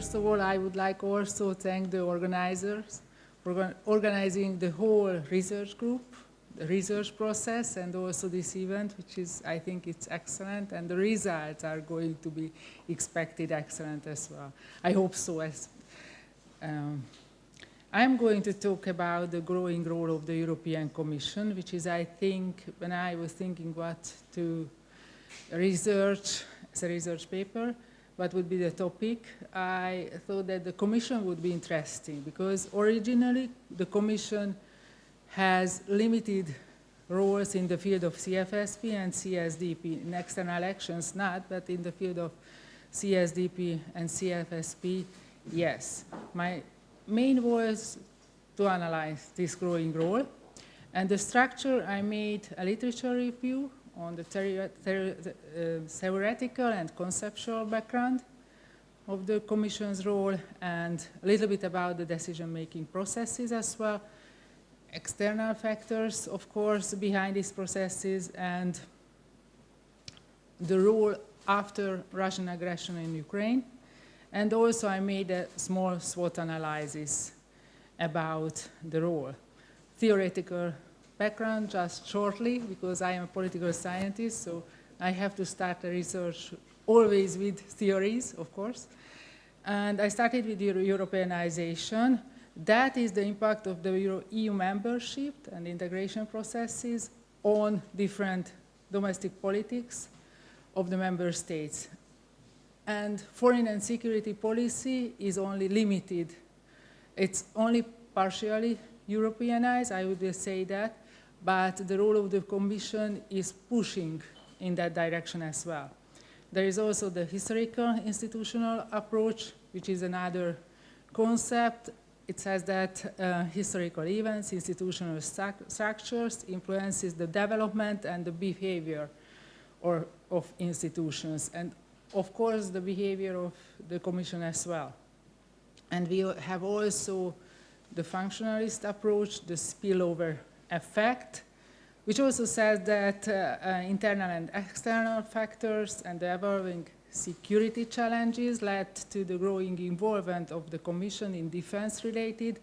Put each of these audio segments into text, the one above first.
First of all, I would like also to thank the organizers for organizing the whole research group, the research process, and also this event, which is, I think it's excellent, and the results are going to be expected excellent as well. I hope so. I'm going to talk about the growing role of the European Commission, which is, I think, when I was thinking what to research as a research paper, what would be the topic, I thought that the Commission would be interesting, because originally the Commission has limited roles in the field of CFSP and CSDP. In external actions, not, but in the field of CSDP and CFSP, yes. My main was to analyze this growing role. And the structure, I made a literature review on the theoretical and conceptual background of the Commission's role, and a little bit about the decision-making processes as well, external factors, of course, behind these processes, and the role after Russian aggression in Ukraine. And also I made a small SWOT analysis about the role. Theoretical background, just shortly, because I am a political scientist, so I have to start the research always with theories, of course. And I started with Europeanization. That is the impact of the EU membership and integration processes on different domestic politics of the member states. And foreign and security policy is only limited. It's only partially Europeanized, I would say that, but the role of the Commission is pushing in that direction as well. There is also the historical institutional approach, which is another concept. It says that historical events, institutional structures influences the development and the behavior of institutions, and of course the behavior of the Commission as well. And we have also the functionalist approach, the spillover effect, which also says that internal and external factors and the evolving security challenges led to the growing involvement of the Commission in defense-related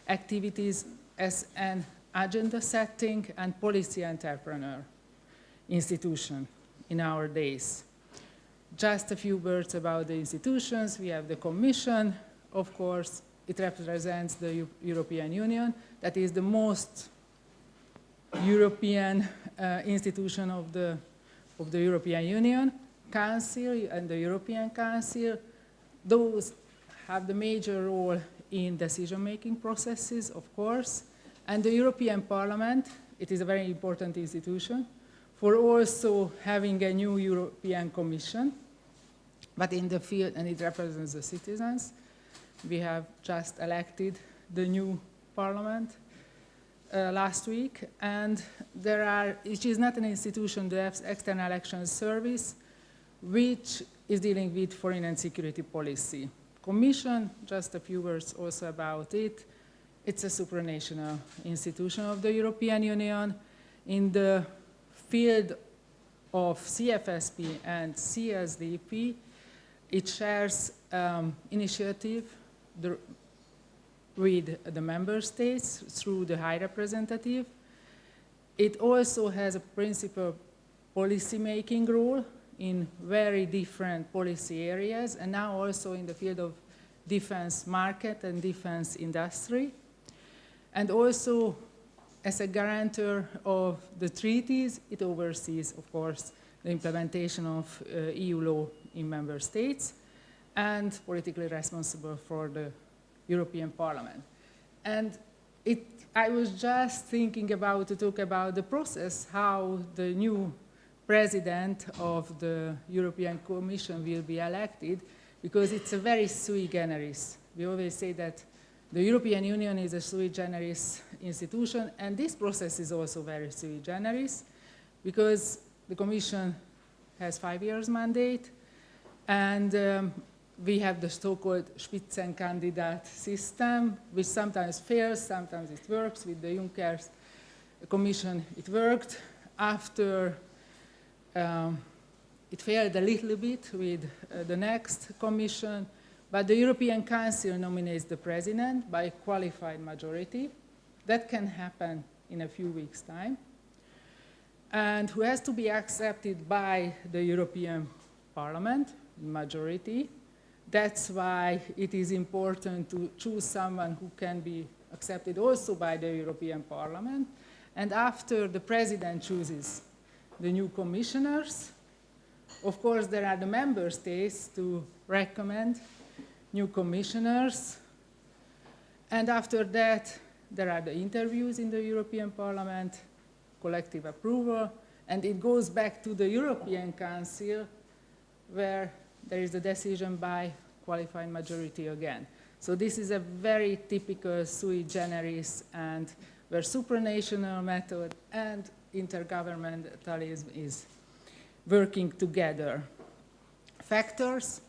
activities as an agenda-setting and policy entrepreneur institution in our days. Just a few words about the institutions. We have the Commission, of course. It represents the European Union. That is the most European institution of the European Union. Council and the European Council, those have the major role in decision-making processes, of course. And the European Parliament, it is a very important institution for also having a new European Commission, but in the field, and it represents the citizens. We have just elected the new Parliament last week, and it is not an institution, the External Action Service, which is dealing with foreign and security policy. Commission, just a few words also about it. It's a supranational institution of the European Union. In the field of CFSP and CSDP, it shares initiative with the member states through the High Representative. It also has a principal policy-making role in very different policy areas, and now also in the field of defense market and defense industry. And also, as a guarantor of the treaties, it oversees, of course, the implementation of EU law in member states, and politically responsible for the European Parliament. And I was just thinking to talk about the process, how the new president of the European Commission will be elected, because it's a very sui generis. We always say that the European Union is a sui generis institution, and this process is also very sui generis, because the Commission has 5 years mandate, and we have the so-called Spitzenkandidat system, which sometimes fails, sometimes it works. With the Juncker's Commission, it worked. After it failed a little bit with the next Commission, But the European Council nominates the president by qualified majority. That can happen in a few weeks' time. And who has to be accepted by the European Parliament, majority. That's why it is important to choose someone who can be accepted also by the European Parliament. And after the president chooses the new commissioners, of course, there are the member states to recommend new commissioners. And after that, there are the interviews in the European Parliament, collective approval, and it goes back to the European Council, where there is a decision by qualified majority again. So this is a very typical sui generis, and where supranational method and intergovernmentalism is working together. Factors,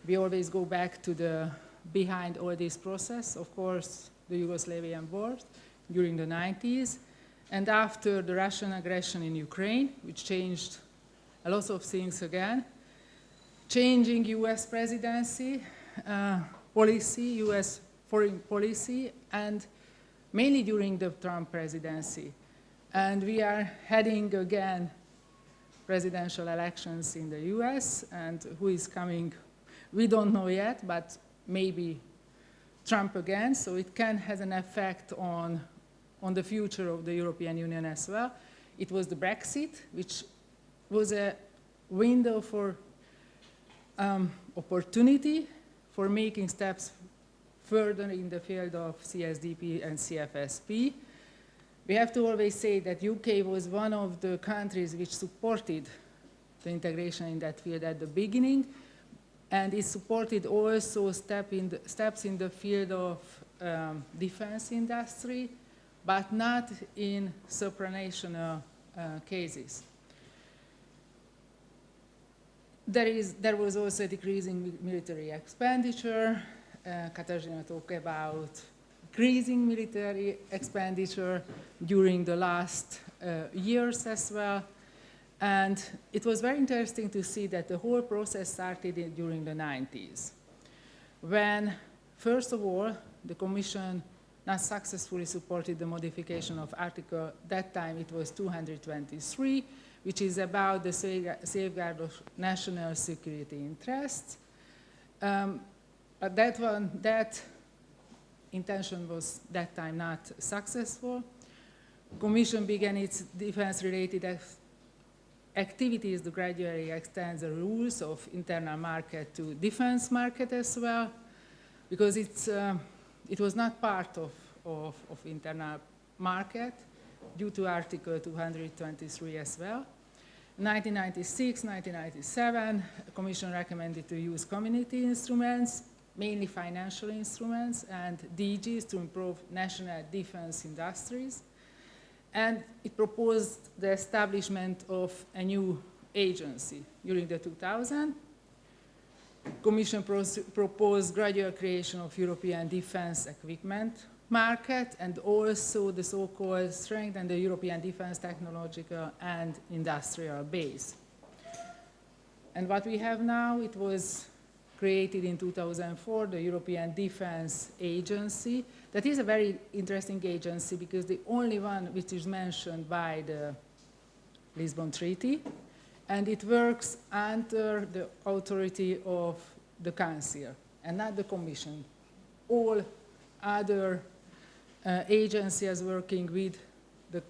we always go back to the behind all this process, of course, the Yugoslavian wars during the 90s, and after the Russian aggression in Ukraine, which changed a lot of things again, changing US presidency, policy, US foreign policy, and mainly during the Trump presidency. And we are heading again presidential elections in the US, and who is coming, we don't know yet, but maybe Trump again, so it can have an effect on the future of the European Union as well. It was the Brexit, which was a window for opportunity for making steps further in the field of CSDP and CFSP. We have to always say that UK was one of the countries which supported the integration in that field at the beginning, and it supported also steps in the field of defense industry, but not in supranational cases. There was also a decreasing military expenditure. Katarzyna talked about increasing military expenditure during the last years as well. And it was very interesting to see that the whole process started during the 90s, when, first of all, the Commission not successfully supported the modification of Article, that time it was 223, which is about the safeguard of national security interests. But that intention was that time not successful. Commission began its defense-related activities to gradually extend the rules of internal market to defense market as well, because it was not part of internal market due to Article 223 as well. 1996, 1997, the Commission recommended to use community instruments, mainly financial instruments, and DGs to improve national defense industries. And it proposed the establishment of a new agency during the 2000s. Commission proposed gradual creation of European defense equipment market, and also the so-called strengthen the European defense technological and industrial base. And what we have now, it was created in 2004, the European Defense Agency. That is a very interesting agency because the only one which is mentioned by the Lisbon Treaty, and it works under the authority of the Council and not the Commission. All other agencies working with the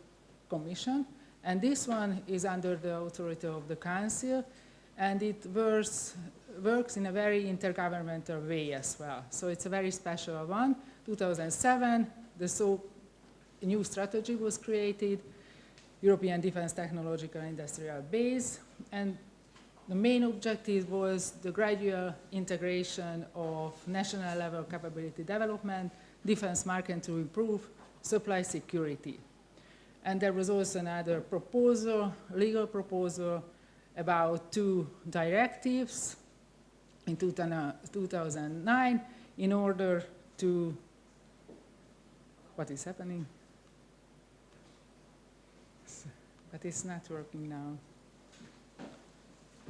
Commission, and this one is under the authority of the Council, and it works in a very intergovernmental way as well. So it's a very special one. 2007, the new strategy was created, European Defense Technological and Industrial Base, and the main objective was the gradual integration of national level capability development, defense market to improve supply security. And there was also another proposal, legal proposal, about 2 directives in 2009 in order to, what is happening? But it's not working now.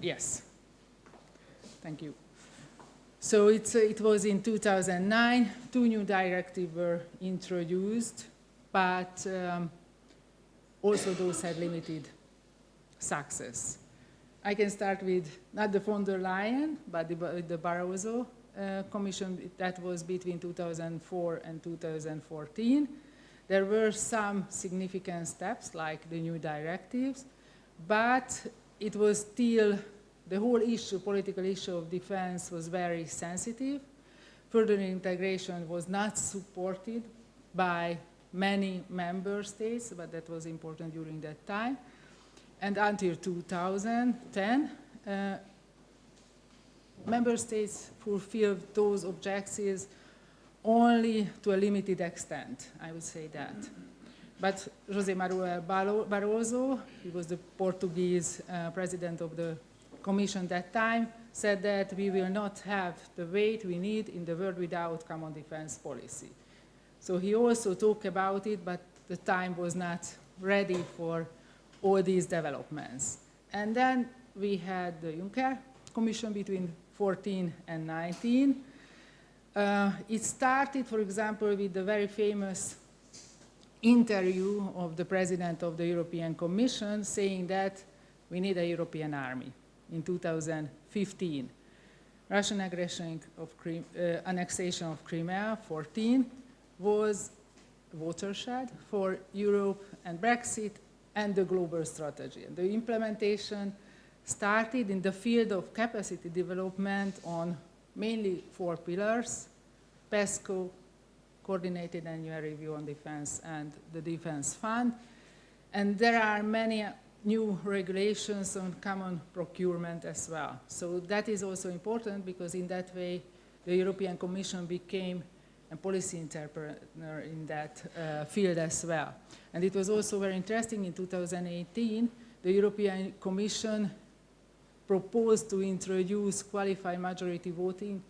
Yes, thank you. So it was in 2009, 2 new directives were introduced, but also those had limited success. I can start with not the von der Leyen, but the Barroso Commission. That was between 2004 and 2014. There were some significant steps, like the new directives, but it was still, the whole issue, political issue of defense was very sensitive. Further integration was not supported by many member states, but that was important during that time. And until 2010, member states fulfilled those objectives only to a limited extent, I would say that. But José Manuel Barroso, he was the Portuguese president of the Commission at that time, said that we will not have the weight we need in the world without common defense policy. So he also talked about it, but the time was not ready for all these developments. And then we had the Juncker Commission between 14 and 19. It started, for example, with the very famous interview of the president of the European Commission saying that we need a European army in 2015. Russian annexation of Crimea, 14, was watershed for Europe and Brexit and the global strategy. And the implementation started in the field of capacity development on mainly 4 pillars: PESCO, Coordinated Annual Review on Defense, and the Defense Fund. And there are many new regulations on common procurement as well. So that is also important because in that way, the European Commission became a policy interpreter in that field as well. And it was also very interesting in 2018, the European Commission proposed to introduce qualified majority voting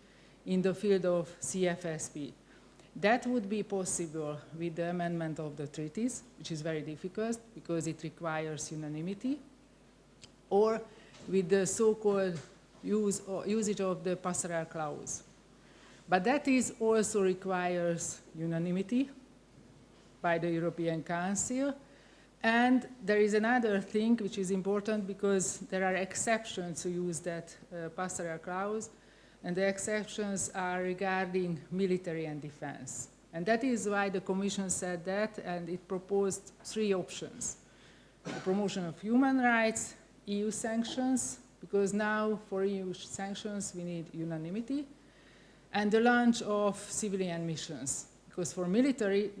in the field of CFSP. That would be possible with the amendment of the treaties, which is very difficult because it requires unanimity, or with the so-called usage of the passerelle clause. But that is also requires unanimity by the European Council. And there is another thing which is important because there are exceptions to use that passerelle clause, and the exceptions are regarding military and defense. And that is why the Commission said that, and it proposed 3 options. The promotion of human rights, EU sanctions, because now for EU sanctions we need unanimity, and the launch of civilian missions. Because for military,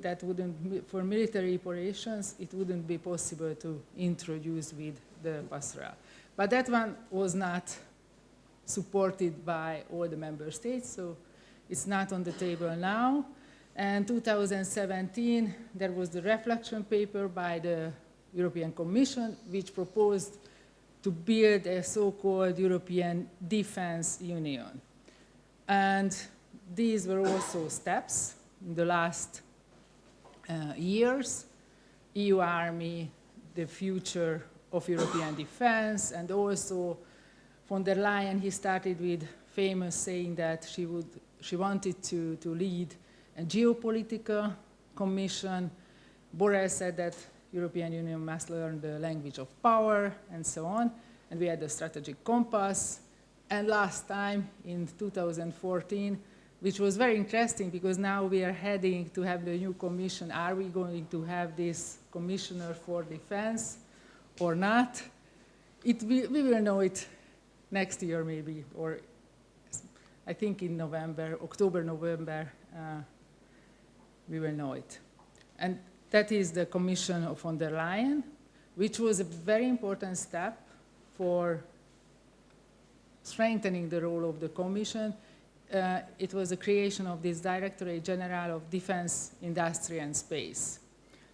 for military operations, it wouldn't be possible to introduce with the passerelle. But that one was not supported by all the member states, so it's not on the table now. And 2017, there was the reflection paper by the European Commission, which proposed to build a so-called European Defense Union. And these were also steps in the last years: EU Army, the future of European defense, and also von der Leyen, he started with famous saying that she wanted to lead a geopolitical commission. Borrell said that European Union must learn the language of power, and so on. And we had the strategic compass. And last time, in 2014, which was very interesting because now we are heading to have the new commission. Are we going to have this commissioner for defense or not? We will know it next year maybe, or I think in November, October, November, we will know it. And that is the commission of von der Leyen, which was a very important step for strengthening the role of the Commission. It was the creation of this Directorate General of Defense, Industry and Space,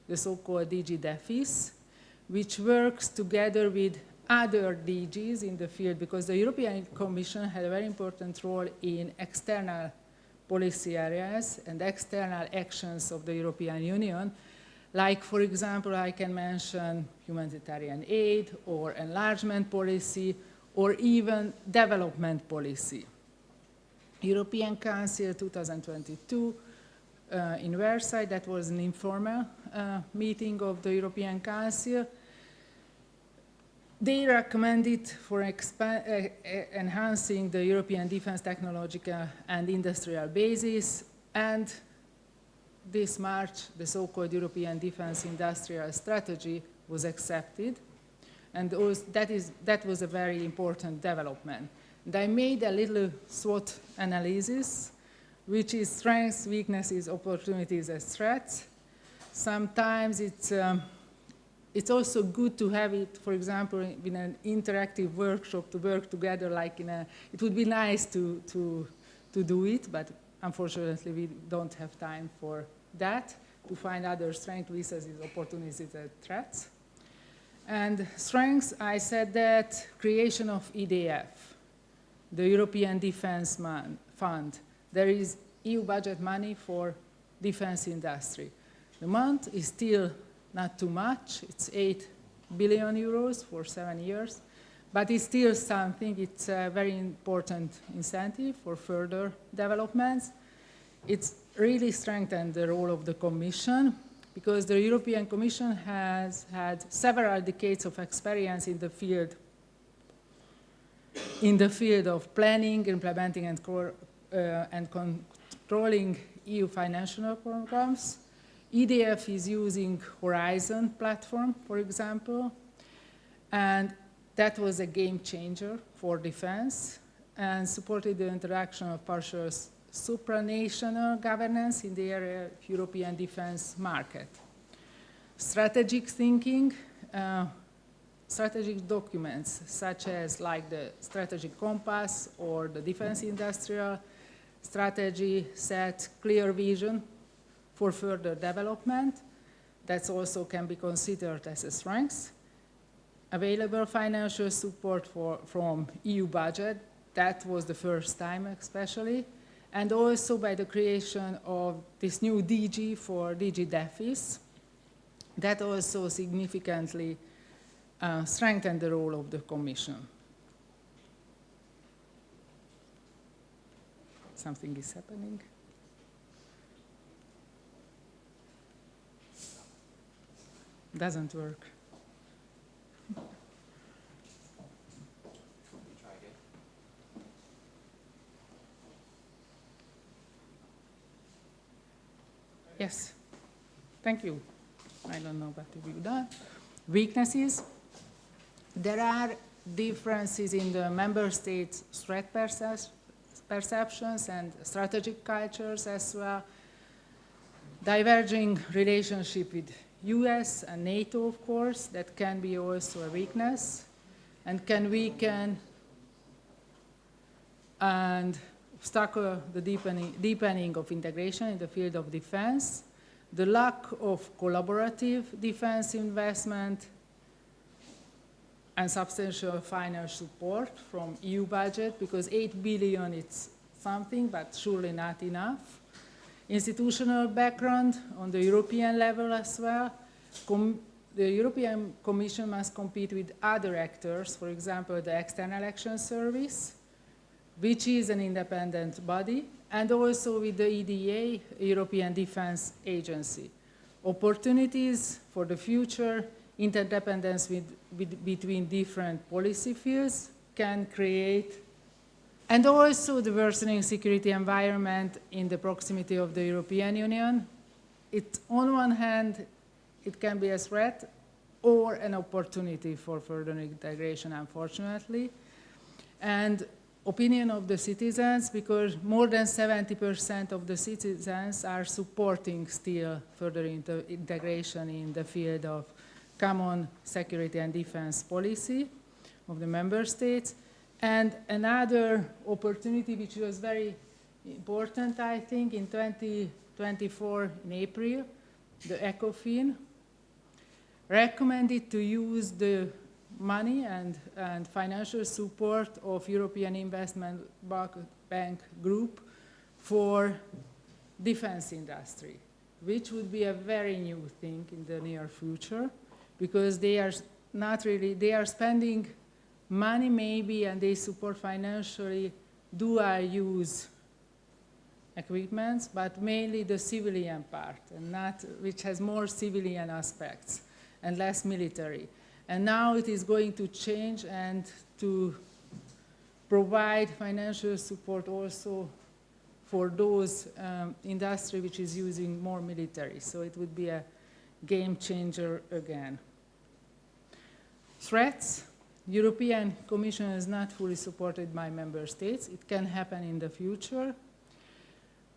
the so-called DG DEFIS, which works together with other DGs in the field, because the European Commission had a very important role in external policy areas and external actions of the European Union. Like, for example, I can mention humanitarian aid or enlargement policy or even development policy. European Council 2022 in Versailles. That was an informal meeting of the European Council. They recommended for enhancing the European defense technological and industrial basis, and this March, the so-called European Defense Industrial Strategy was accepted, and that was a very important development. And I made a little SWOT analysis, which is strengths, weaknesses, opportunities, and threats. Sometimes it's also good to have it, for example, in an interactive workshop to work together, like it would be nice to do it, but unfortunately we don't have time for that, to find other strengths, weaknesses, opportunities, and threats. And strengths, I said that creation of EDF, the European Defense Fund. There is EU budget money for defense industry. The amount is still not too much. It's 8 billion euros for 7 years, but it's still something. It's a very important incentive for further developments. It's really strengthened the role of the Commission, because the European Commission has had several decades of experience in the field of planning, implementing, and controlling EU financial programs. EDF is using Horizon platform, for example, and that was a game changer for defense and supported the introduction of partial supranational governance in the area of European defense market. Strategic thinking, strategic documents such as like the strategic compass or the defense industrial strategy set clear vision for further development. That also can be considered as a strength. Available financial support from EU budget, that was the first time especially, and also by the creation of this new DG for DG DEFIS, that also significantly strengthened the role of the Commission. Something is happening. Doesn't work. Yes, thank you. I don't know what have you done. Weaknesses. There are differences in the member states' threat perceptions and strategic cultures as well. Diverging relationship with US and NATO, of course, that can be also a weakness and can weaken and obstacle the deepening of integration in the field of defense, the lack of collaborative defense investment, and substantial financial support from EU budget, because 8 billion it's something, but surely not enough. Institutional background on the European level as well. The European Commission must compete with other actors, for example, the External Action Service, which is an independent body, and also with the EDA, European Defense Agency. Opportunities for the future, interdependence between different policy fields can create, and also the worsening security environment in the proximity of the European Union. On one hand, it can be a threat or an opportunity for further integration, unfortunately. And opinion of the citizens, because more than 70% of the citizens are supporting still further integration in the field of common security and defense policy of the member states. And another opportunity which was very important, I think, in 2024 in April, the ECOFIN recommended to use the money and financial support of European Investment Bank Group for defense industry, which would be a very new thing in the near future, because they are spending money maybe, and they support financially dual use equipments, but mainly the civilian part, and not, which has more civilian aspects and less military. And now it is going to change and to provide financial support also for those industry which is using more military. So it would be a game changer again. Threats. European Commission is not fully supported by member states. It can happen in the future.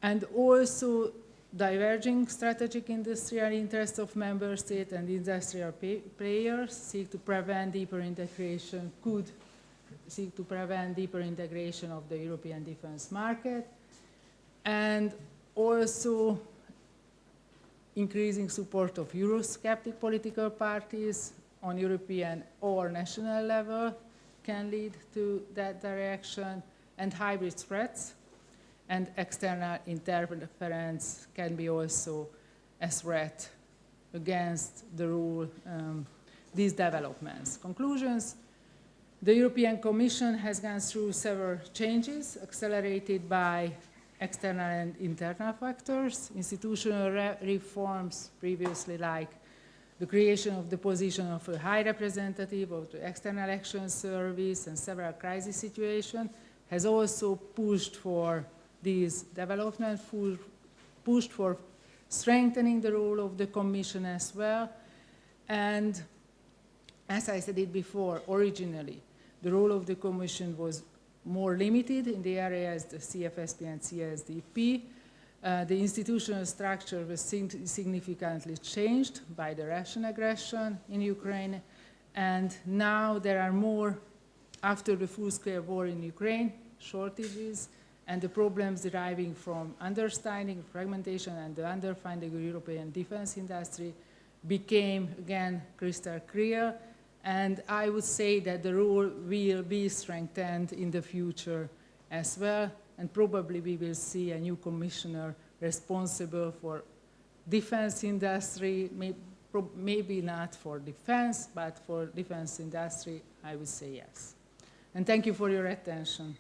And also diverging strategic industrial interests of member states and industrial players seek to prevent deeper integration, could seek to prevent deeper integration of the European defense market, and also increasing support of Eurosceptic political parties on European or national level can lead to that direction, and hybrid threats and external interference can be also a threat against the rule, these developments. Conclusions. The European Commission has gone through several changes accelerated by external and internal factors, institutional reforms previously, like the creation of the position of a high representative of the External Action Service and several crisis situations, has also pushed for these developments, pushed for strengthening the role of the Commission as well. And as I said it before, originally, the role of the Commission was more limited in the areas the CFSP and CSDP. The institutional structure was significantly changed by the Russian aggression in Ukraine, and now there are more, after the full-scale war in Ukraine, shortages and the problems deriving from understanding, fragmentation, and the underfunding of European defense industry became again crystal clear. And I would say that the role will be strengthened in the future as well, and probably we will see a new commissioner responsible for defense industry, maybe not for defense, but for defense industry, I would say yes. And thank you for your attention.